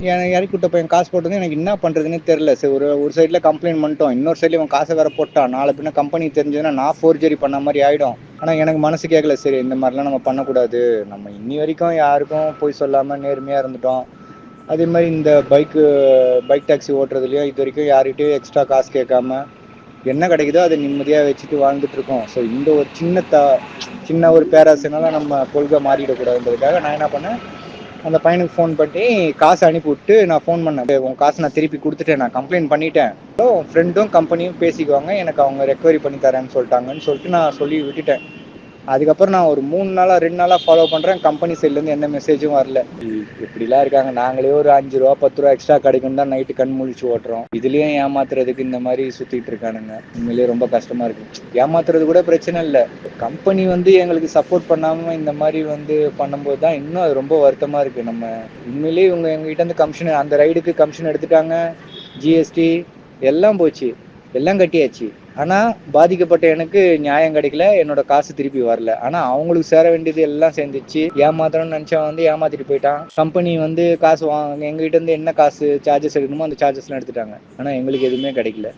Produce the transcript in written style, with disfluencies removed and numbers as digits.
இறக்கி விட்ட பையன் காசு போட்டது எனக்கு என்ன பண்ணுறதுன்னு தெரில. சரி, ஒரு ஒரு சைடில் கம்ப்ளைண்ட் பண்ணிட்டோம், இன்னொரு சைடில் இவன் காசை வேற போட்டான். நாளை பின்ன கம்பெனி தெரிஞ்சதுன்னா நான் ஃபோர்ஜரி பண்ண மாதிரி ஆகிடும். ஆனால் எனக்கு மனசு கேட்கல. சரி, இந்த மாதிரிலாம் நம்ம பண்ணக்கூடாது, நம்ம இன்னி வரைக்கும் யாருக்கும் போய் சொல்லாமல் நேர்மையாக இருந்துட்டோம். அதே மாதிரி இந்த பைக் டாக்ஸி ஓட்டுறதுலையும் இது வரைக்கும் யார்கிட்டையும் எக்ஸ்ட்ரா காசு கேட்காம என்ன கிடைக்குதோ அதை நிம்மதியாக வச்சுட்டு வாழ்ந்துட்டு இருக்கோம். ஸோ இந்த ஒரு சின்ன ஒரு பேராசைனால நம்ம கொள்கை மாறிடக்கூடாதுன்றதுக்காக நான் என்ன பண்ணேன், அந்த பையனுக்கு ஃபோன் பண்ணி காசு அனுப்பி விட்டு நான் ஃபோன் பண்ணேன். உன் காசு நான் திருப்பி கொடுத்துட்டேன், நான் கம்ப்ளைண்ட் பண்ணிட்டேன், ஃப்ரெண்டும் கம்பெனியும் பேசிக்குவாங்க, எனக்கு அவங்க ரெக்கவரி பண்ணி தரேன்னு சொல்லிட்டாங்கன்னு சொல்லிட்டு நான் சொல்லி விட்டுட்டேன். அதுக்கப்புறம் நான் ஒரு 3 நாளா 2 நாளா ஃபாலோ பண்றேன். கம்பெனி சைட்லேருந்து எந்த மெசேஜும் வரல. இப்படிலாம் இருக்காங்க. நாங்களே ஒரு 5 ரூபா 10 ரூபா எக்ஸ்ட்ரா கிடைக்கும் தான் நைட்டு கண் முழிச்சு ஓட்டுறோம். இதுலயும் ஏமாத்துறதுக்கு இந்த மாதிரி சுத்திட்டு இருக்கானுங்க. உண்மையிலேயே ரொம்ப கஷ்டமா இருக்கு. ஏமாத்துறது கூட பிரச்சனை இல்லை, கம்பெனி எங்களுக்கு சப்போர்ட் பண்ணாம இந்த மாதிரி பண்ணும்போது தான் இன்னும் அது ரொம்ப வருத்தமா இருக்கு. நம்ம உண்மையிலேயே இவங்க எங்ககிட்ட இருந்து கமிஷன், அந்த ரைடுக்கு கமிஷன் எடுத்துட்டாங்க, ஜிஎஸ்டி எல்லாம் போச்சு, எல்லாம் கட்டியாச்சு. ஆனா பாதிக்கப்பட்ட எனக்கு நியாயம் கிடைக்கல, என்னோட காசு திருப்பி வரல. ஆனா அவங்களுக்கு சேர வேண்டியது எல்லாம் சேர்ந்துச்சு. ஏமாத்தணும்னு நினைச்சவன் ஏமாத்திட்டு போயிட்டான். கம்பெனி காசு எங்ககிட்ட இருந்து என்ன காசு சார்ஜஸ் எடுக்கணுமோ அந்த சார்ஜஸ்லாம் எடுத்துட்டாங்க. ஆனா எங்களுக்கு எதுவுமே கிடைக்கல.